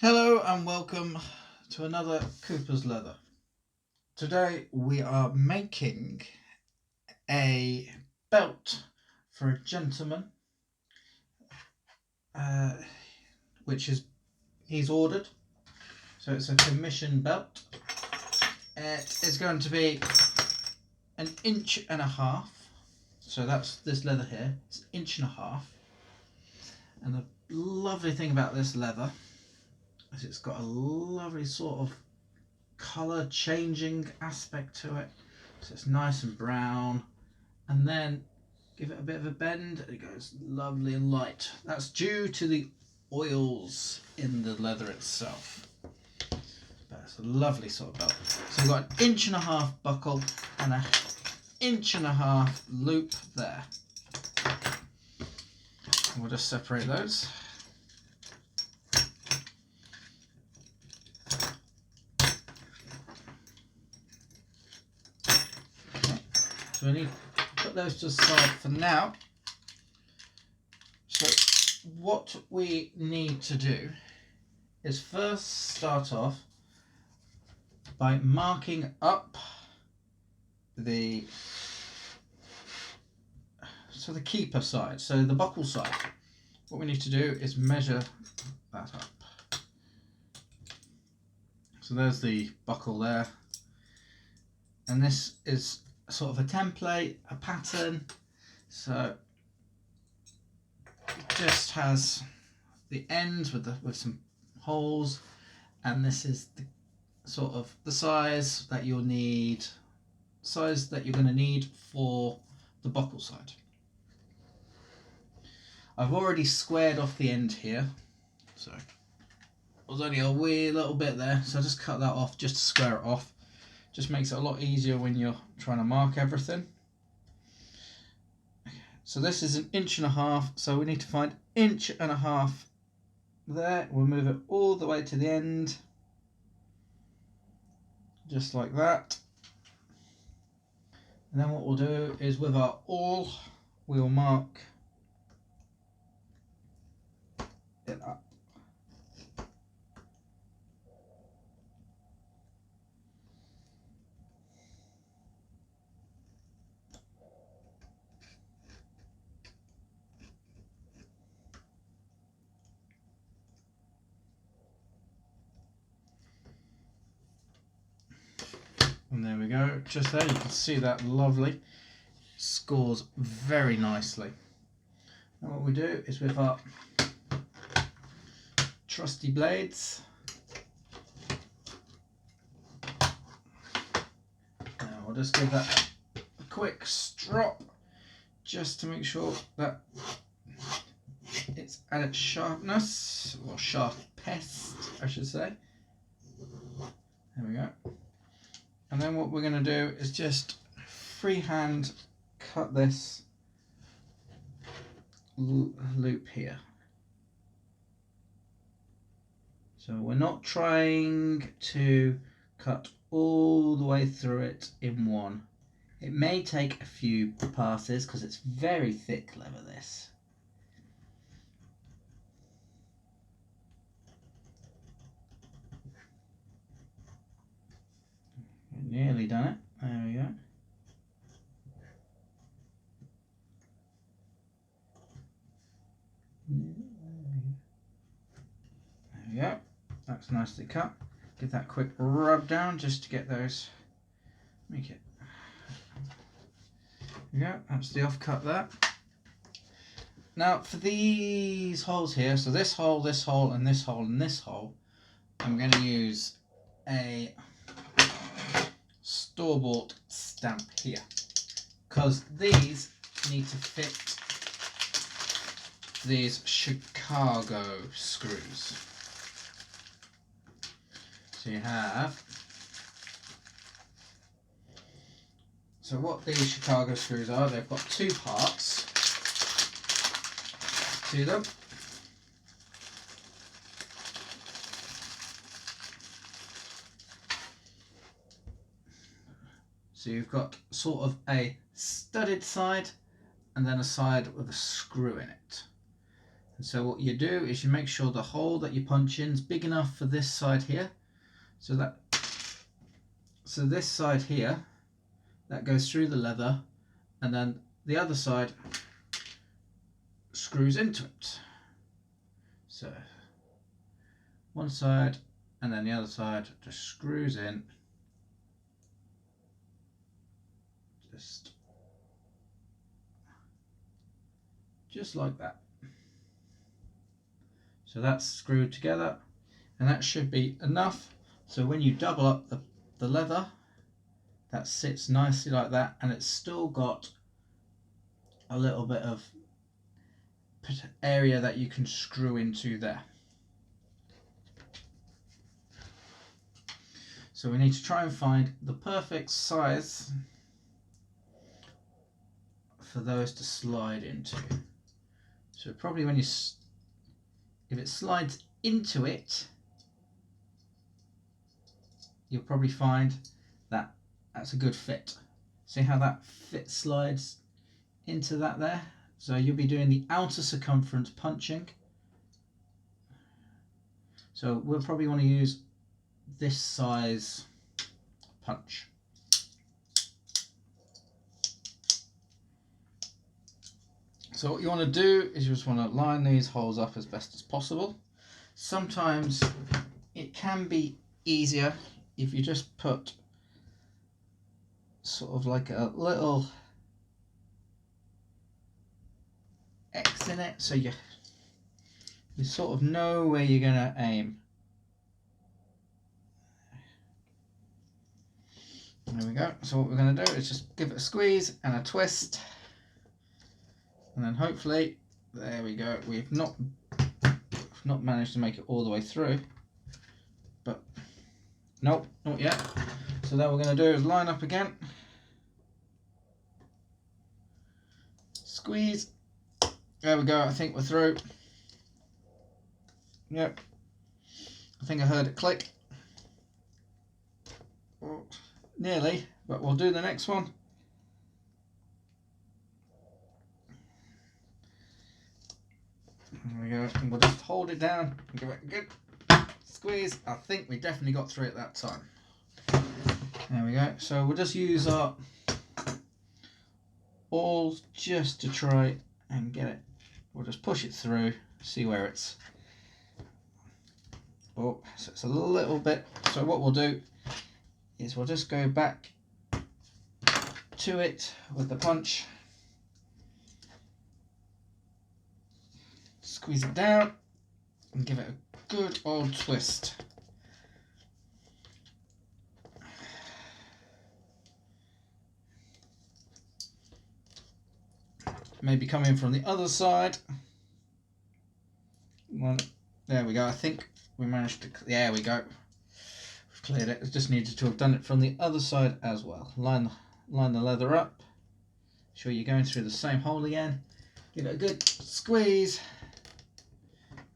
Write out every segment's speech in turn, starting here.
Hello and welcome to another Cooper's Leather. Today we are making a belt for a gentleman, which he's ordered. So it's a commission belt. It is going to be 1.5 inches. So that's this leather here. It's 1.5 inches. And the lovely thing about this leather is it's got a lovely sort of colour changing aspect to it, so it's nice and brown, and then give it a bit of a bend and it goes lovely and light. That's due to the oils in the leather itself, but it's a lovely sort of belt. So we've got 1.5 inches buckle and 1.5 inches loop there. We'll just separate those. So we need to put those to the side for now. So what we need to do is first start off by marking up the keeper side, so the buckle side. What we need to do is measure that up. So there's the buckle there, and this is sort of a template, a pattern. So it just has the ends with some holes, and this is the sort of the size that you'll need, size that you're going to need for the buckle side. I've already squared off the end here, so there's only a wee little bit there, so I just cut that off just to square it off. Just makes it a lot easier when you're trying to mark everything. So this is 1.5 inches, so we need to find 1.5 inches there. We'll move it all the way to the end, just like that. And then what we'll do is with our awl, we'll mark it up. And there we go, just there, you can see that lovely scores very nicely. And what we do is with our trusty blades, now we'll just give that a quick strop just to make sure that it's at its sharpness, or sharpest I should say. There we go. And then what we're going to do is just freehand cut this loop here. So we're not trying to cut all the way through it in one. It may take a few passes because it's very thick leather, this. Nearly done it. There we go. There we go. That's nicely cut. Give that a quick rub down just to get those. Make it. There we go. That's the offcut there. Now for these holes here, so this hole, this hole, and this hole, and this hole, I'm going to use a store-bought stamp here, because these need to fit these Chicago screws. So you have, so what these Chicago screws are, they've got two parts to them. So you've got sort of a studded side and then a side with a screw in it. And so what you do is you make sure the hole that you punch in is big enough for this side here. So this side here, that goes through the leather, and then the other side screws into it. So one side and then the other side just screws in, just like that. So that's screwed together, and that should be enough. So when you double up the leather, that sits nicely like that, and it's still got a little bit of area that you can screw into there. So we need to try and find the perfect size for those to slide into. So probably when if it slides into it, you'll probably find that that's a good fit. See how that fit slides into that there? So you'll be doing the outer circumference punching. So we'll probably want to use this size punch. So what you want to do is you just want to line these holes up as best as possible. Sometimes it can be easier if you just put sort of like a little X in it, so you sort of know where you're going to aim. There we go. So what we're going to do is just give it a squeeze and a twist, and then hopefully, there we go. We've not managed to make it all the way through, but nope, not yet. So then we're going to do is line up again, squeeze. There we go. I think we're through. Yep. I think I heard it click. Oh, nearly, but we'll do the next one. There we go. And we'll just hold it down and give it a good squeeze. I think we definitely got through it that time. There we go. So we'll just use our awls just to try and get it. We'll just push it through, see where it's. Oh, so it's a little bit. So what we'll do is we'll just go back to it with the punch, squeeze it down and give it a good old twist. Maybe come in from the other side. There we go. I think we managed to. There we go. We've cleared it. We just needed to have done it from the other side as well. Line the leather up. Sure you're going through the same hole again. Give it a good squeeze.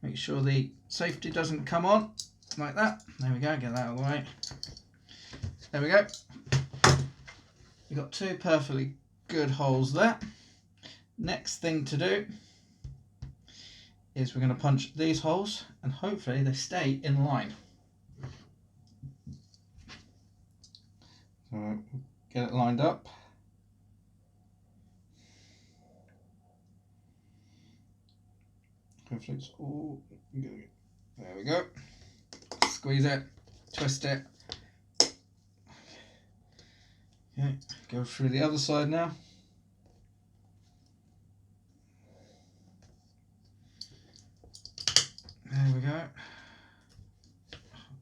Make sure the safety doesn't come on like that. There we go. Get that out of the way. There we go. We've got two perfectly good holes there. Next thing to do is we're going to punch these holes, and hopefully they stay in line. So get it lined up. Hopefully it's all good. There we go. Squeeze it, twist it. Okay, go through the other side now. There we go.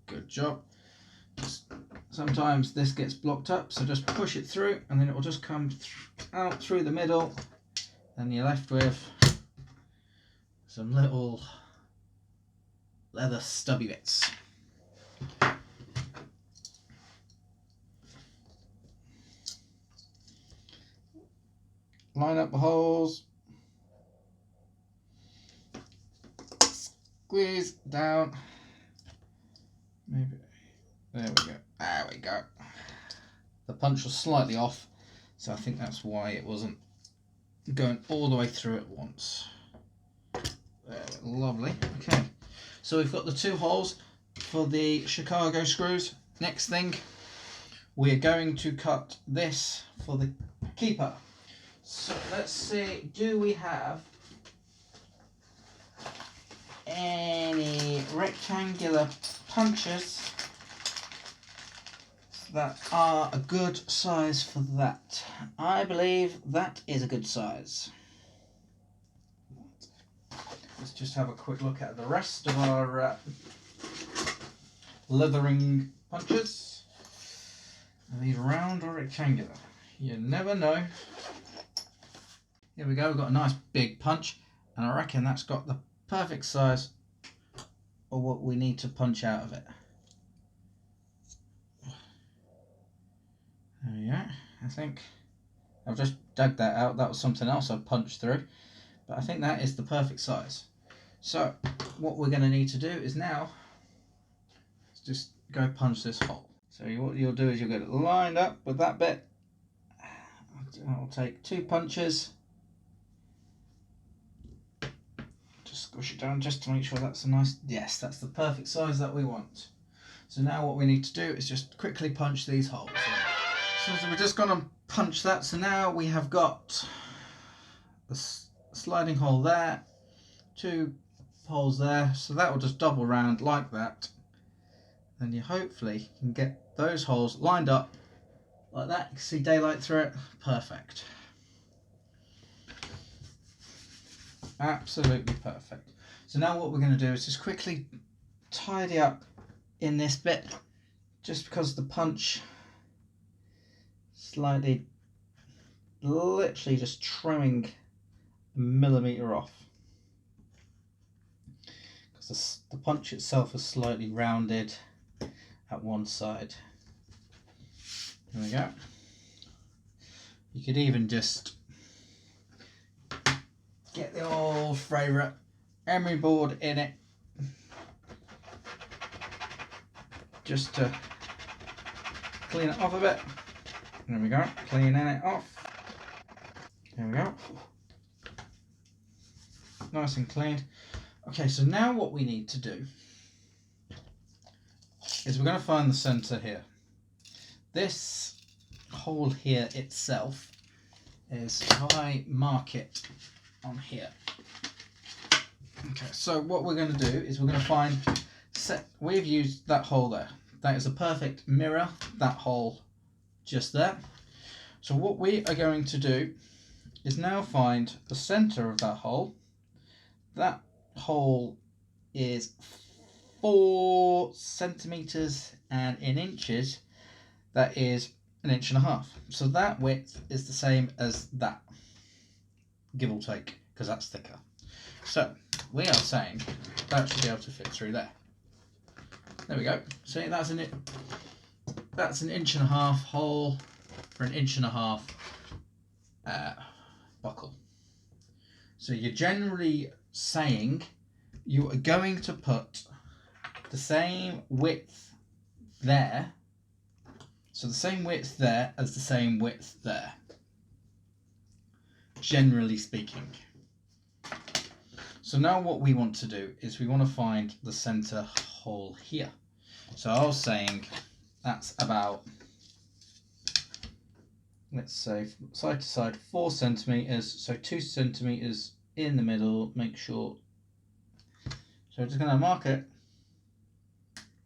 Good job. Sometimes this gets blocked up, so just push it through and then it will just come out through the middle, and you're left with some little leather stubby bits. Line up the holes. Squeeze down. Maybe. There we go. There we go. The punch was slightly off, so I think that's why it wasn't going all the way through at once. Lovely. Okay, so we've got the 2 holes for the Chicago screws. Next thing, we're going to cut this for the keeper. So let's see, do we have any rectangular punches that are a good size for that? I believe that is a good size. Let's just have a quick look at the rest of our leathering punches. Are these round or rectangular? You never know. Here we go, we've got a nice big punch, and I reckon that's got the perfect size of what we need to punch out of it. There we go. I think I've just dug that out. That was something else I punched through, but I think that is the perfect size. So what we're going to need to do is now just go punch this hole. So what you'll do is you'll get it lined up with that bit. I'll take 2 punches. Just squish it down just to make sure that's a nice, yes, that's the perfect size that we want. So now what we need to do is just quickly punch these holes. So we're just going to punch that. So now we have got the sliding hole there, 2 holes there, so that will just double round like that. Then you hopefully can get those holes lined up like that. You can see daylight through it. Perfect. Absolutely perfect. So now what we're going to do is just quickly tidy up in this bit, just because the punch slightly, literally just trimming a millimetre off, because the punch itself is slightly rounded at one side. There we go. You could even just get the old favourite emery board in it, just to clean it off a bit. There we go, cleaning it off. There we go. Nice and cleaned. Okay, so now what we need to do is we're going to find the centre here. This hole here itself is, if I mark it on here. Okay, so what we're going to do is we're going to find, we've used that hole there. That is a perfect mirror, that hole just there. So what we are going to do is now find the centre of that hole. That hole is 4 centimetres, and in inches that is 1.5 inches. So that width is the same as that, give or take, because that's thicker. So we are saying that should be able to fit through there. There we go. See, that's 1.5 inches hole for 1.5 inch buckle. So you're generally saying you are going to put the same width there, so the same width there as the same width there, generally speaking. So now what we want to do is we want to find the centre hole here. So I was saying that's about, let's say side to side, 4 centimetres, so 2 centimetres in the middle, make sure. So we're just going to mark it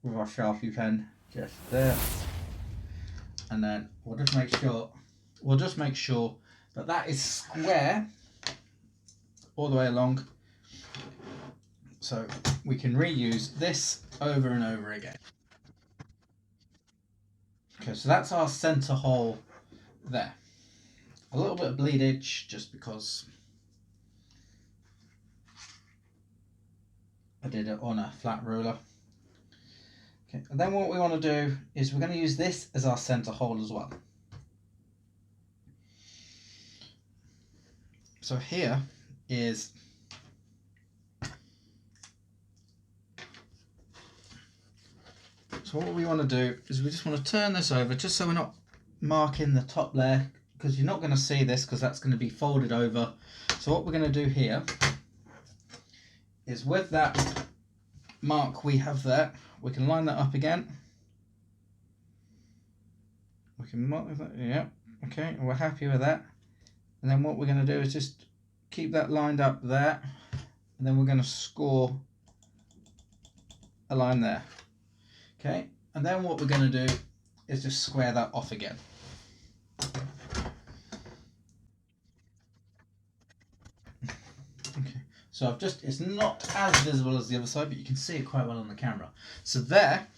with our Sharpie pen just there, and then we'll just make sure that that is square all the way along, so we can reuse this over and over again. Okay, so that's our centre hole there. A little bit of bleedage just because I did it on a flat ruler. Okay, and then what we want to do is we're going to use this as our centre hole as well. So here is, so what we want to do is we just want to turn this over just so we're not marking the top layer, because you're not going to see this because that's going to be folded over. So what we're going to do here is with that mark we have there, we can line that up again. We can mark that, yeah, okay, we're happy with that. And then what we're going to do is just keep that lined up there, and then we're going to score a line there. Okay, and then what we're going to do is just square that off again. Okay, so I've just, it's not as visible as the other side, but you can see it quite well on the camera. So there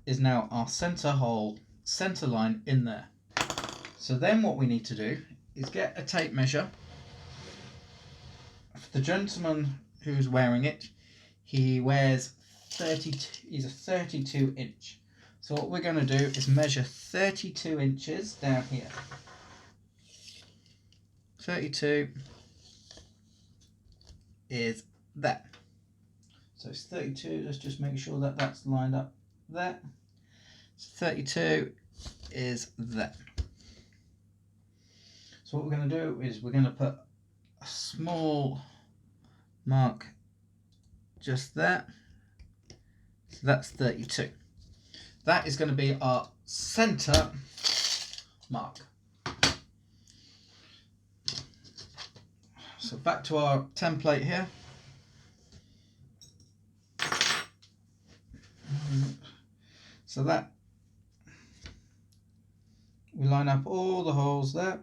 is now our centre hole, centre line in there. So then what we need to do is get a tape measure. For the gentleman who's wearing it, he wears 32, he's a 32 inch. So what we're going to do is measure 32 inches down here. 32 is that. So it's 32, let's just make sure that that's lined up there. So 32 is that. So what we're going to do is we're going to put a small mark just there. So that's 32. That is going to be our centre mark. So back to our template here. So that we line up all the holes there.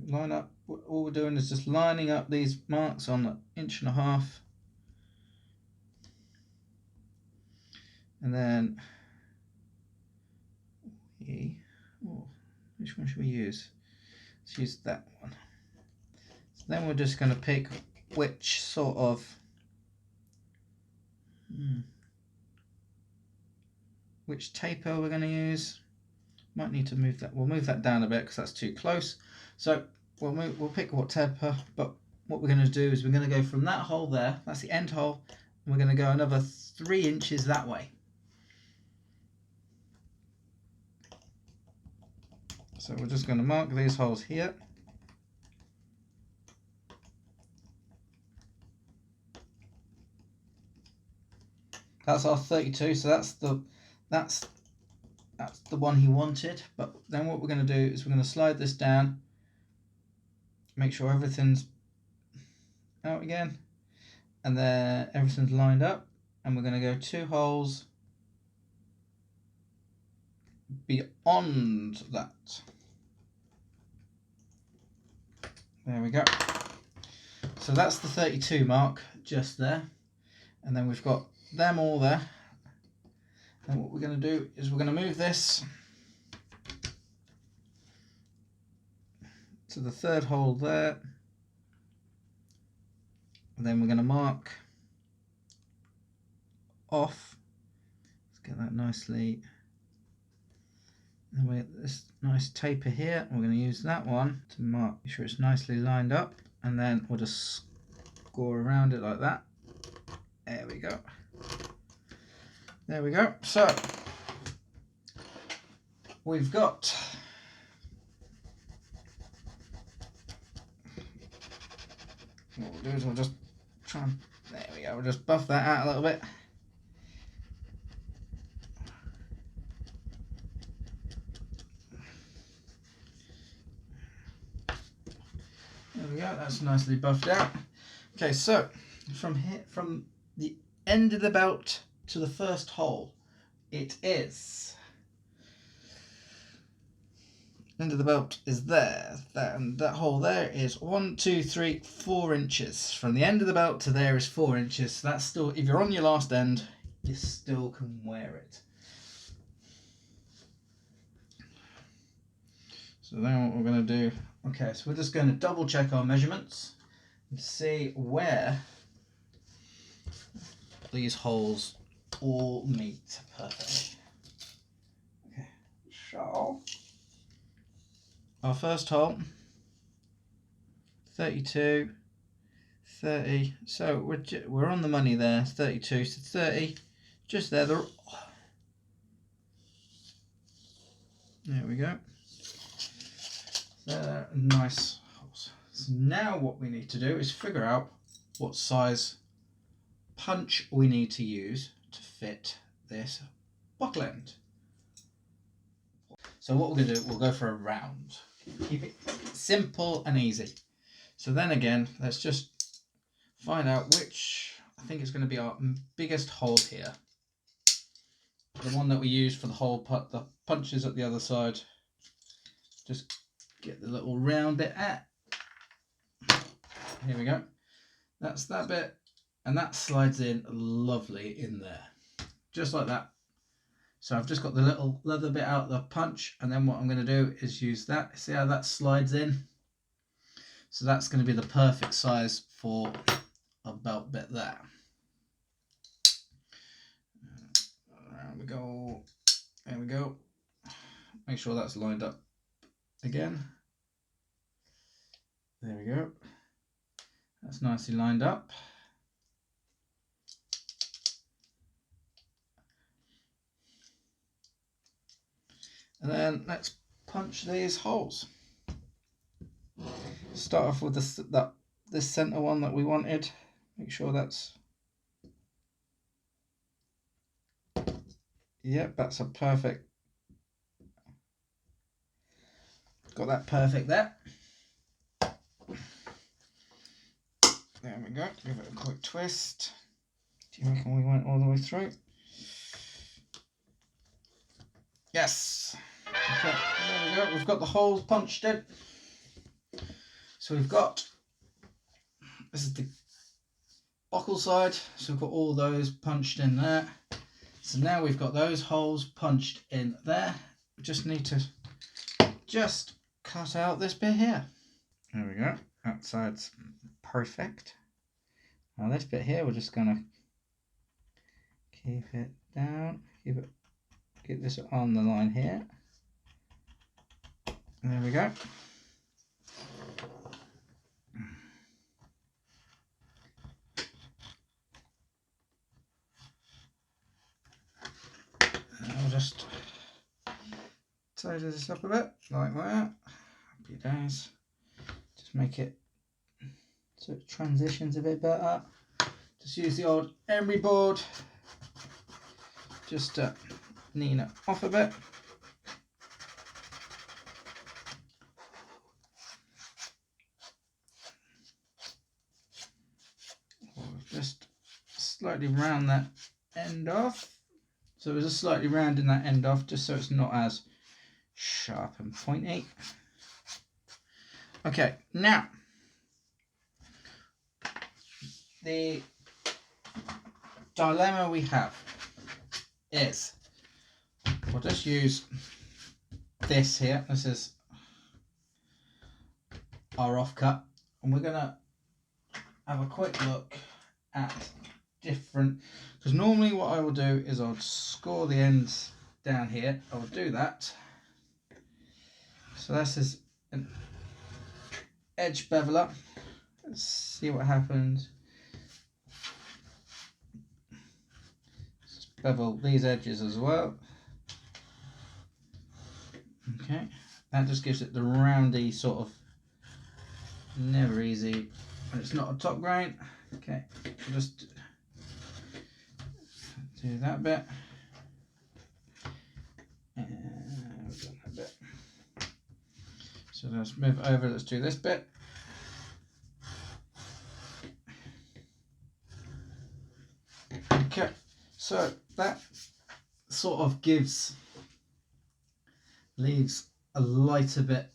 Line up. All we're doing is just lining up these marks on 1.5 inches. And then which one should we use? Let's use that one. So then we're just going to pick which sort of which taper we're going to use. Might need to move that. We'll move that down a bit because that's too close. So we'll pick what taper. But what we're going to do is we're going to go from that hole there. That's the end hole. And we're going to go another 3 inches that way. So we're just going to mark these holes here. That's our 32, so that's the one he wanted. But then what we're going to do is we're going to slide this down, make sure everything's out again, and then everything's lined up, and we're going to go 2 holes beyond that. There we go. So that's the 32 mark just there, and then we've got them all there. And what we're going to do is we're going to move this to the 3rd hole there, and then we're going to mark off. Let's get that nicely. And we get this nice taper here. We're going to use that one to mark, make sure it's nicely lined up, and then we'll just score around it like that. There we go. There we go. So we've got what we'll do is we'll just try and, there we go, we'll just buff that out a little bit. There we go, that's nicely buffed out. Okay, so from here, from the end of the belt to the 1st hole, it is, end of the belt is there, and that hole there is 1, 2, 3, 4 inches. From the end of the belt to there is 4 inches. So that's still, if you're on your last end, you still can wear it. So then what we're going to do, okay, so we're just going to double check our measurements and see where these holes all meet perfectly. Okay, so our 1st hole, 32, 30, so we're on the money there, 32, so 30, just there, there we go. Nice holes. So now what we need to do is figure out what size punch we need to use to fit this buckle end. So what we're going to do, we'll go for a round. Keep it simple and easy. So then again, let's just find out which, I think it's going to be our biggest hole here. The one that we use for the hole put the punches at the other side. Just get the little round bit at. Here we go. That's that bit, and that slides in lovely in there, just like that. So I've just got the little leather bit out of the punch, and then what I'm going to do is use that. See how that slides in? So that's going to be the perfect size for a belt bit there. There we go. There we go. Make sure that's lined up again. There we go. That's nicely lined up. And then let's punch these holes. Start off with this center one that we wanted. Make sure that's, yep, that's a perfect. Got that perfect there. There we go. Give it a quick twist. Do you reckon we went all the way through? Yes. Okay, there we go. We've got the holes punched in. So we've got, this is the buckle side. So we've got all those punched in there. So now we've got those holes punched in there. We just need to just cut out this bit here. There we go. That side's perfect. Now this bit here, we're just gonna keep it down. Keep this on the line here. There we go. And I'll just tidy this up a bit, like that. Happy days. Just make it so it transitions a bit better. Just use the old emery board just to nean it off a bit. Just slightly round that end off. So we're just slightly rounding that end off just so it's not as sharp and pointy. Okay, now the dilemma we have is we'll just use this here. This is our offcut, and we're gonna have a quick look at different, because normally what I will do is I'll score the ends down here. I'll do that. So this is an edge beveler. Let's see what happens. Just bevel these edges as well. Okay, that just gives it the roundy sort of, never easy, and it's not a top grain. Okay, we'll just do that bit. And we've done that bit. So let's move over, let's do this bit. Okay, so that sort of leaves a lighter bit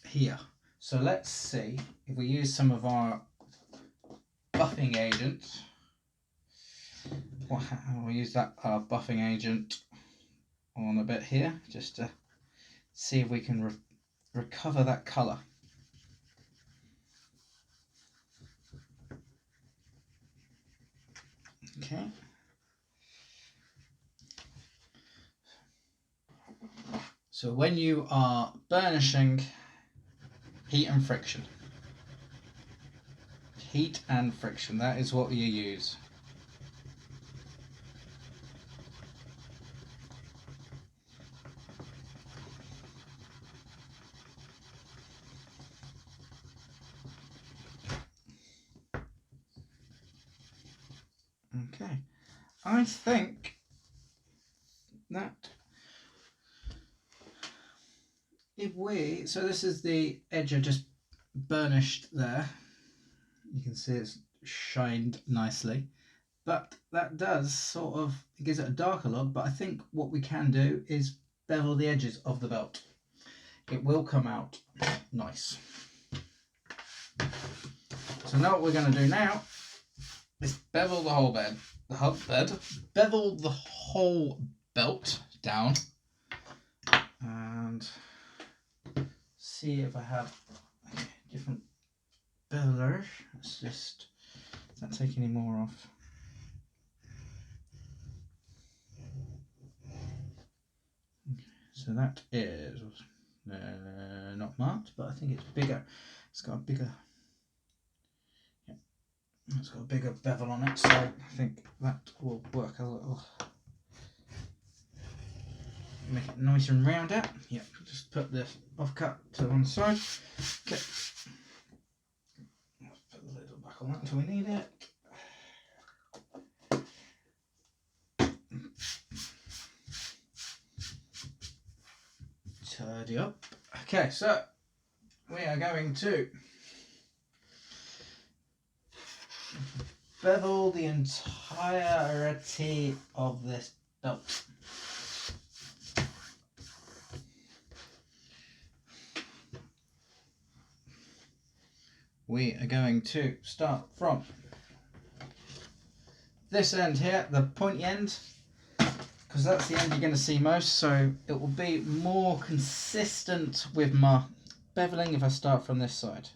here. So let's see if we use some of our buffing agent. We'll use that buffing agent on a bit here just to see if we can recover that colour. Okay. So when you are burnishing, heat and friction. Heat and friction, that is what you use. Okay, I think that so this is the edge I just burnished there. You can see it's shined nicely, but that does sort of, it gives it a darker look, but I think what we can do is bevel the edges of the belt. It will come out nice. So now what we're going to do now is bevel the whole bevel the whole belt down, and see if I have different bevelers. Let's just, does that take any more off? So that is not marked, but I think it's bigger. It's got a bigger, yeah, it's got a bigger bevel on it, so I think that will work a little. Make it nice and round out. Yeah, just put this offcut to one side. Okay. Let's put the lid back on that until we need it. Tidy up. Okay, so we are going to bevel the entirety of this belt. We are going to start from this end here, the pointy end, because that's the end you're going to see most, so it will be more consistent with my beveling if I start from this side.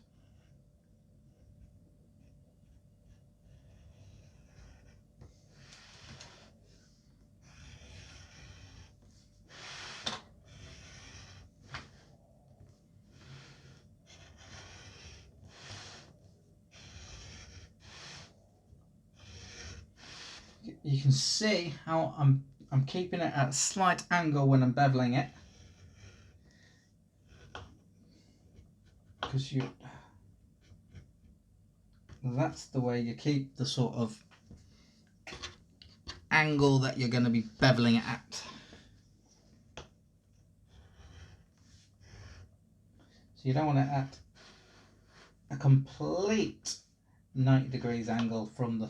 You can see how I'm keeping it at a slight angle when I'm beveling it, because that's the way you keep the sort of angle that you're going to be beveling it at. So you don't want it at a complete 90 degrees angle from the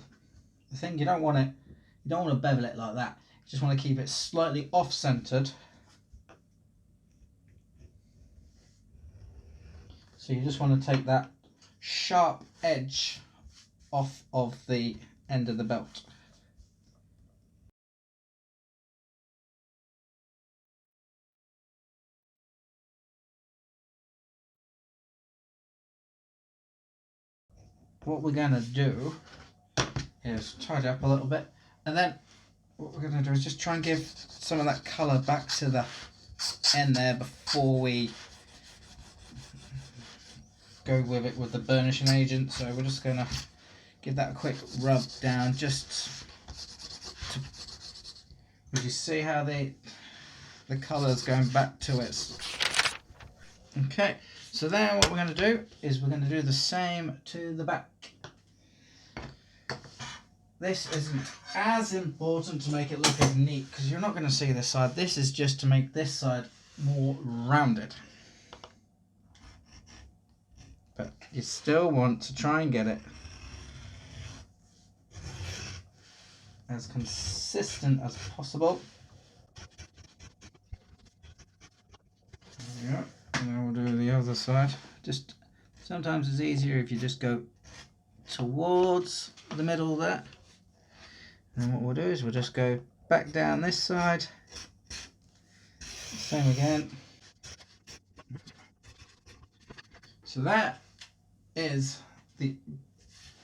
thing. You don't want to bevel it like that. You just want to keep it slightly off-centered. So you just want to take that sharp edge off of the end of the belt. What we're going to do is tidy up a little bit, and then what we're going to do is just try and give some of that colour back to the end there before we go with it with the burnishing agent. So we're just going to give that a quick rub down, just to, would you see how the colour's going back to its. Okay, so then what we're going to do is we're going to do the same to the back. This isn't as important to make it look as neat, because you're not going to see this side. This is just to make this side more rounded. But you still want to try and get it as consistent as possible. Yeah, and then we'll do the other side. Just sometimes it's easier if you just go towards the middle there. And what we'll do is we'll just go back down this side. Same again. So that is the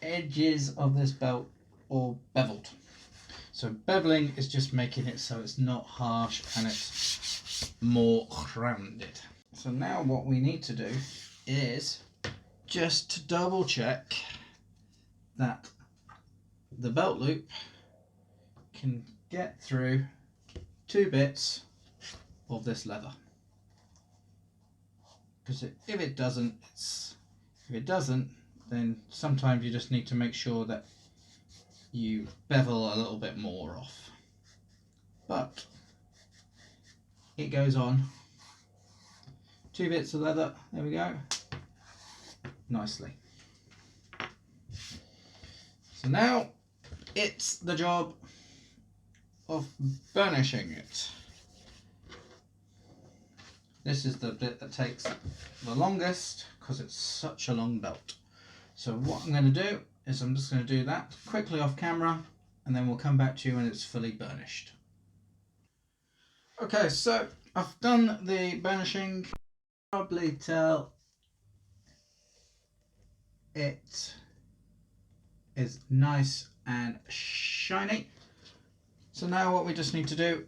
edges of this belt all beveled. So beveling is just making it so it's not harsh and it's more rounded. So now what we need to do is just to double check that the belt loop can get through 2 bits of this leather, because if it doesn't, then sometimes you just need to make sure that you bevel a little bit more off. But it goes on. 2 bits of leather, there we go, nicely. So now it's the job of burnishing it. This is the bit that takes the longest because it's such a long belt. So what I'm going to do is I'm just going to do that quickly off camera, and then we'll come back to you when it's fully burnished. Okay, so I've done the burnishing. Probably tell it is nice and shiny. So now what we just need to do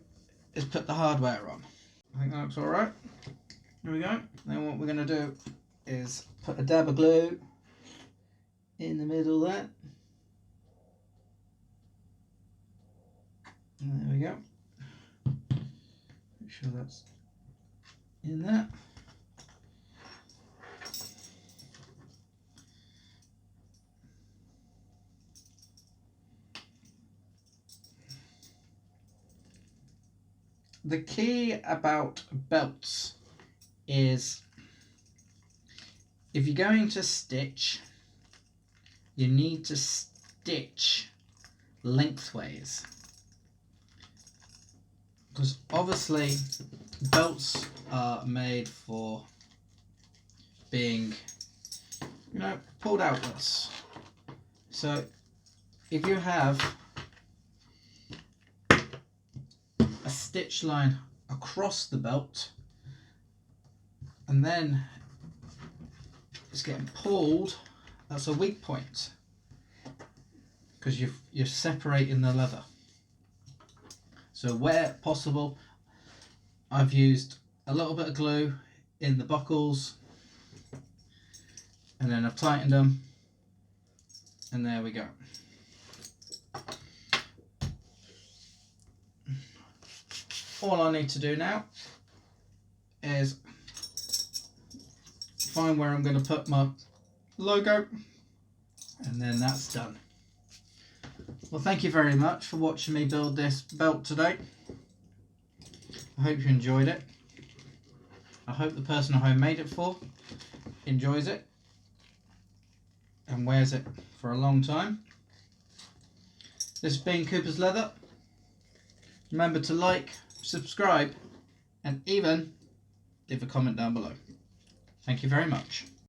is put the hardware on. I think that looks alright. There we go. Then what we're going to do is put a dab of glue in the middle there. And there we go. Make sure that's in there. The key about belts is if you're going to stitch, you need to stitch lengthways, because obviously belts are made for being, you know, pulled outwards. So if you have a stitch line across the belt and then it's getting pulled, that's a weak point because you're separating the leather. So where possible, I've used a little bit of glue in the buckles and then I've tightened them, and there we go. All I need to do now is find where I'm going to put my logo, and then that's done. Well, thank you very much for watching me build this belt today. I hope you enjoyed it. I hope the person who I made it for enjoys it and wears it for a long time. This has been Cooper's Leather. Remember to like, subscribe, and even leave a comment down below. Thank you very much.